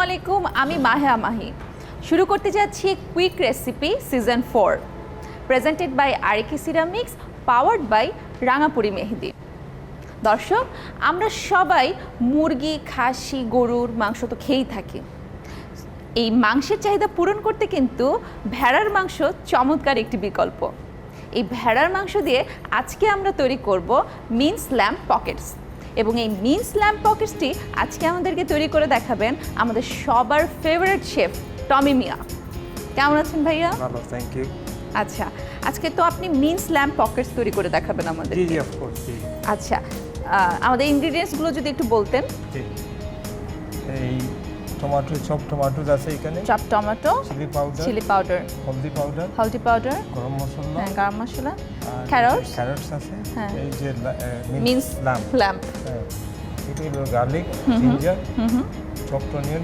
আলাইকুম, আমি মাহিয়া মাহি। শুরু করতে যাচ্ছি quick recipe season 4, presented by আরিকি ceramics, powered by Rangapuri Mehedi. দর্শক, আমরা সবাই মুরগি, খাসি, গরুর মাংস তো খেয়েই থাকি। এই মাংসের চাহিদা পূরণ করতে কিন্তু ভেড়ার মাংস চমৎকার একটি বিকল্প। এই ভেড়ার মাংস দিয়ে আজকে আমরা তৈরি করব মিন্স ল্যাম্ব পকেটস, এবং এই মিন্স ল্যাম্ব পকেটসটি আজকে আমাদেরকে তৈরি করে দেখাবেন আমাদের সবার ফেভারিট শেফ টমি মিয়া। কেমন আছেন ভাইয়া? ভালো, থ্যাংক ইউ। আচ্ছা, আজকে তো আপনি মিন্স ল্যাম্ব পকেটস তৈরি করে দেখাবেন আমাদের। জি জি, অফ কোর্স। জি। আচ্ছা, আমাদের ইনগ্রেডিয়েন্টসগুলো যদি একটু বলতেন। জি, এই টমেটো, চপ টমেটো আছে এখানে, চপ টমেটো, চিলি পাউডার, হলদি পাউডার, গরম মশলা, হ্যাঁ গরম মশলা, ক্যারটস আছে, হ্যাঁ, এই যে মিন্স ল্যাম্ব, হ্যাঁ, এটা হলো garlic, ginger, chopped onion,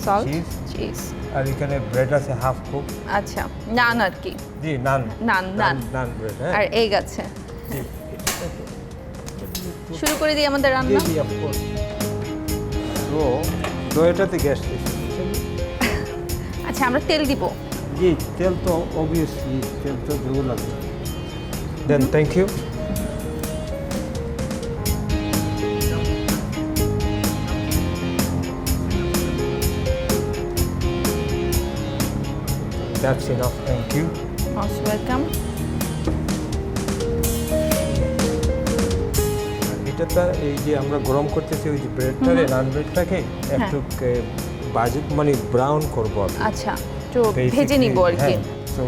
salt, cheese, আর এখানে ব্রেড আছে হাফ কুক। আচ্ছা, নান আর কি? জি, নান ব্রেড, হ্যাঁ, আর এগ আছে। শুরু করে দিই আমাদের রান্না। জি অফ কোর্স। তো এটাতে গ্যাস দিচ্ছি। আচ্ছা, আমরা তেল দিব। জি, তেল তো অবভিয়াসলি তেল তো দেবো লাগবে। দেন thank you. That's enough, thank you. Most welcome. এটাতে এই যে আমরা গরম করতেছি ওই যে ব্রেডটারে, নান ব্রেডটাকে একটু বাজে মানে ব্রাউন করব। আচ্ছা, তো ভেজে নিব আর কি। তো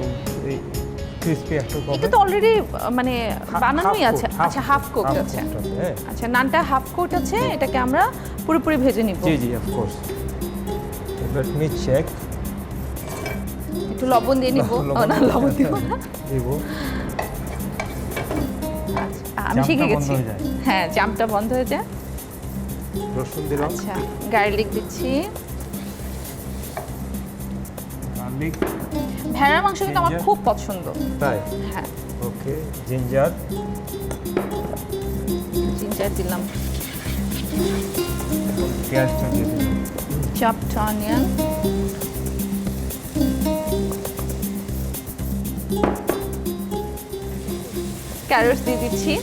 এই ক্রিসপি একটু হবে। এটা তো অলরেডি মানে বানানোই আছে। আচ্ছা, হাফ কুক আছে। আচ্ছা, নানটা হাফ কুক আছে, এটাকে আমরা পুরোপুরি ভেজে নিব। জি জি, of course. Let me check. একটু লবণ দিয়ে নিব। না, লবণ দিব না। দিব। আমি শিখে গেছি। হ্যাঁ, জামটা বন্ধ হয়ে যায়। রসুন দিলাম। আচ্ছা, গার্লিক দিচ্ছি। গার্লিক, ভেড়ার মাংস কিন্তু আমার খুব পছন্দ। তাই? হ্যাঁ। ওকে, জিঞ্জার দিলাম। পেঁয়াজটা দিয়ে দিলাম। চপড অনিয়ন, ক্যারটস দিয়ে দিচ্ছি।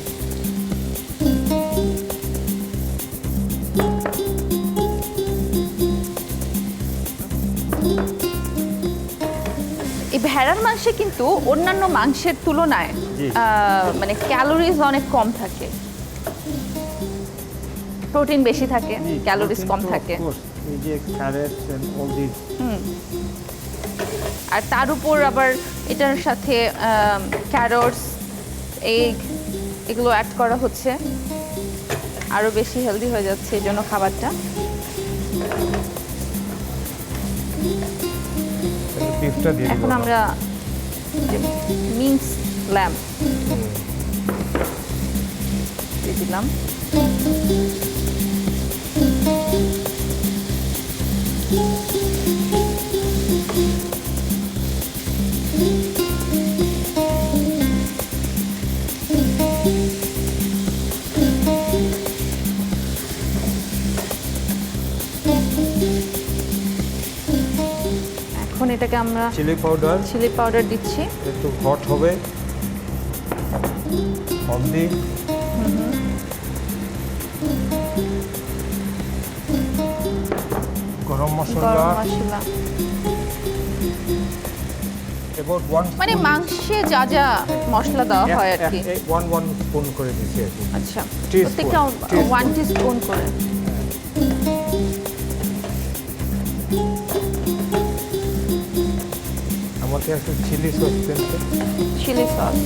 এই ভেড়ার মাংসে কিন্তু অন্যান্য মাংসের তুলনায় মানে ক্যালোরিজ অনেক কম থাকে, প্রোটিন বেশি থাকে, ক্যালোরিজ কম থাকে। এই যে ক্যারটস এন্ড অল দিস। আর তার উপর আবার এটার সাথে ক্যারটস, এগ এগুলো অ্যাড করা হচ্ছে, আরও বেশি হেলদি হয়ে যাচ্ছে এই জন্য খাবারটা। এখন আমরা মিন্স ল্যাম্ব দিয়ে দিলাম। এখন এটাকে আমরা চিলি পাউডার দিচ্ছি। একটু হট হবে। হলদি, গরম মশলা, মানে মাংসে যা যা মশলা দেওয়া হয় আর কি, 1 স্পুন করে দিচ্ছি আর কি। আচ্ছা, প্রত্যেকটা 1 টিস্পুন করে। আমাকে একটু চিলি সস দেন। চিলি সস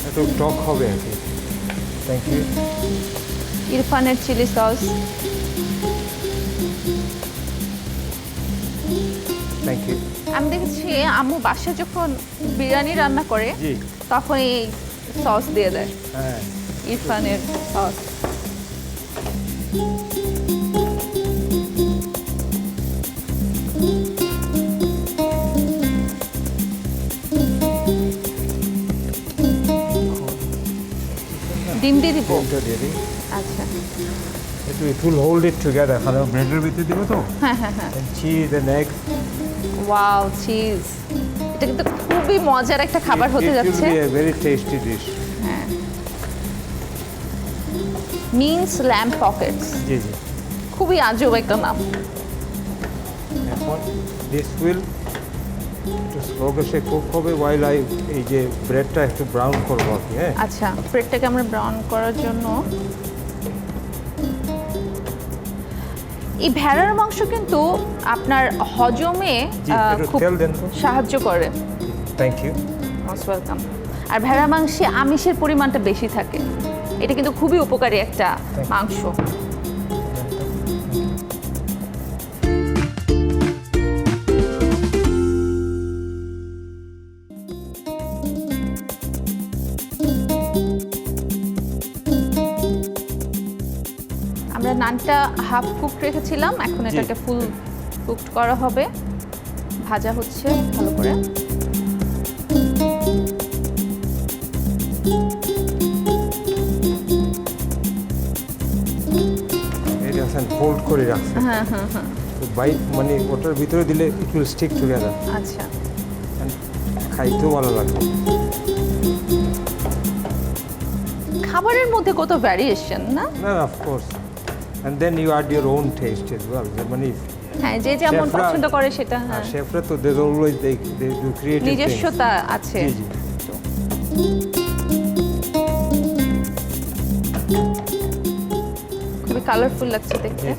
একটু টক হবে আর কি। Thank you. ইরফানের চিলি সস। Thank you. আমি দেখেছি আম্মু বাসায় যখন বিরিয়ানি রান্না করে তখন এই সস দিয়ে দেয়। হ্যাঁ, ইরফানের সস। ডিম দিয়ে দিব। ডিমটা দিয়ে দিই। আচ্ছা, It will hold it together. খালি ব্রেডের ভিতরে দিব তো। হ্যাঁ। And cheese and eggs. Wow, cheese. এটা কিন্তু খুবই মজার একটা খাবার হতে যাচ্ছে। It will be a very tasty dish. হ্যাঁ। Means lamb pockets. জি। খুবই আজব একটা নাম। এখন this will একটু স্লো গ্যাসে কুক হবে while এই যে ব্রেডটা একটু ব্রাউন করব আর কি, হ্যাঁ। আচ্ছা, ব্রেডটাকে আমরা ব্রাউন করার জন্য এই ভেড়ার মাংস কিন্তু আপনার হজমে খুব সাহায্য করে। Thank you, most welcome. আর ভেড়ার মাংসে আমিষের পরিমাণটা বেশি থাকে, এটা কিন্তু খুবই উপকারী একটা মাংস। আমরা নানটা হাফ কুক রেখেছিলাম, এখন এটাকে ফুল কুকড করা হবে, ভাজা হচ্ছে ভালো করে। এটা আছেন ফোল্ড করে রাখছে। হ্যাঁ। তো মানে ওটার ভিতরে দিলে ইট উইল স্টিক টুগেদার। আচ্ছা, খাইতেও ভালো লাগবে। খাবারের মধ্যে কত ভ্যারিয়েশন না? না, of course. And then you add your own taste as well. মানে হ্যাঁ, যে যেমন পছন্দ করে সেটা। হ্যাঁ, শেফরা তো they always they do creative things. নিজস্বতা আছে। জি। খুবই কালারফুল লাগছে দেখতে।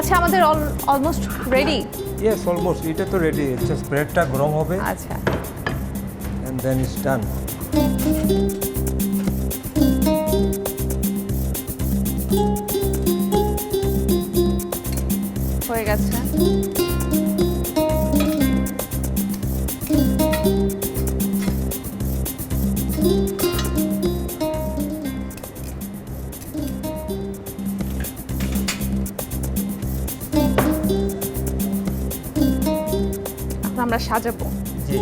আচ্ছা, আমাদের অলমোস্ট রেডি। Yes, almost. এটা তো রেডি, জাস্ট ব্রেডটা গরম হবে। আচ্ছা, and then it's done. হয়ে গেছে। আমরা সাজাবো। জি।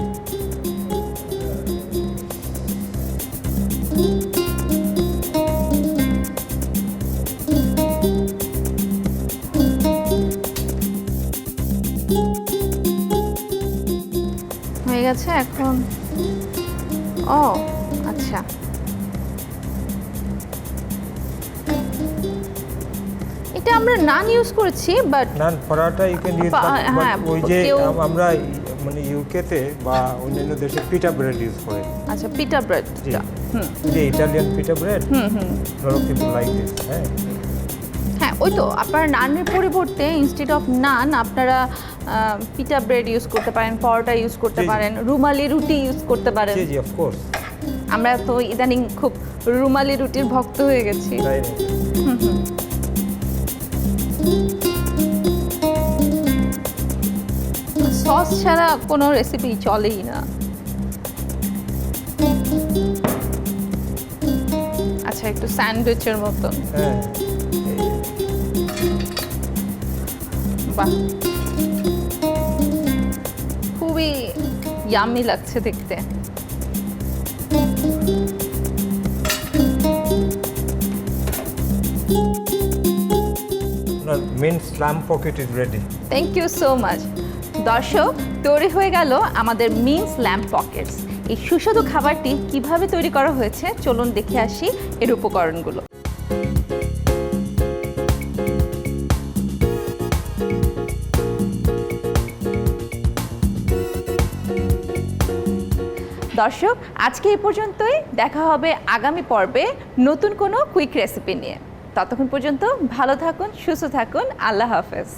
হয়ে গেছে এখন। ও আচ্ছা, এটা আমরা নান ইউজ করেছি, but naan paratha you can use, but ওই যে আমরা মানে ইউকেতে বা অন্যান্য দেশে পিটা ব্রেড ইউজ করে। আচ্ছা, পিটা ব্রেড। যে ইটালিয়ান পিটা bread. Lot people like this. হ্যাঁ, ওই তো আপনার নানের পরিবর্তে ইনস্টেড অফ নান আপনারা পিটা ব্রেড ইউজ করতে পারেন, পরোটা ইউজ করতে পারেন, রুমালি রুটি ইউজ করতে পারেন। জি, অফ কোর্স। আমরা তো ইদানিং খুব রুমালি রুটির ভক্ত হয়ে গেছি। সস ছাড়া কোনো রেসিপি চলেই না। আচ্ছা, একটু স্যান্ডউইচের মতন। বাহ, খুবই ইয়ামি লাগছে দেখতে। Means lamb pocket is ready. Thank you so much. দর্শক, তৈরি হয়ে গেল আমাদের মিন্স ল্যাম্ব পকেটস। এই সুস্বাদু খাবারটি কিভাবে তৈরি করা হয়েছে চলুন দেখে আসি এর উপকরণগুলো। দর্শক, আজকে এই পর্যন্তই। দেখা হবে আগামী পর্বে নতুন কোনো কুইক রেসিপি নিয়ে। ততক্ষণ পর্যন্ত ভালো থাকুন, সুস্থ থাকুন। আল্লাহ হাফেজ।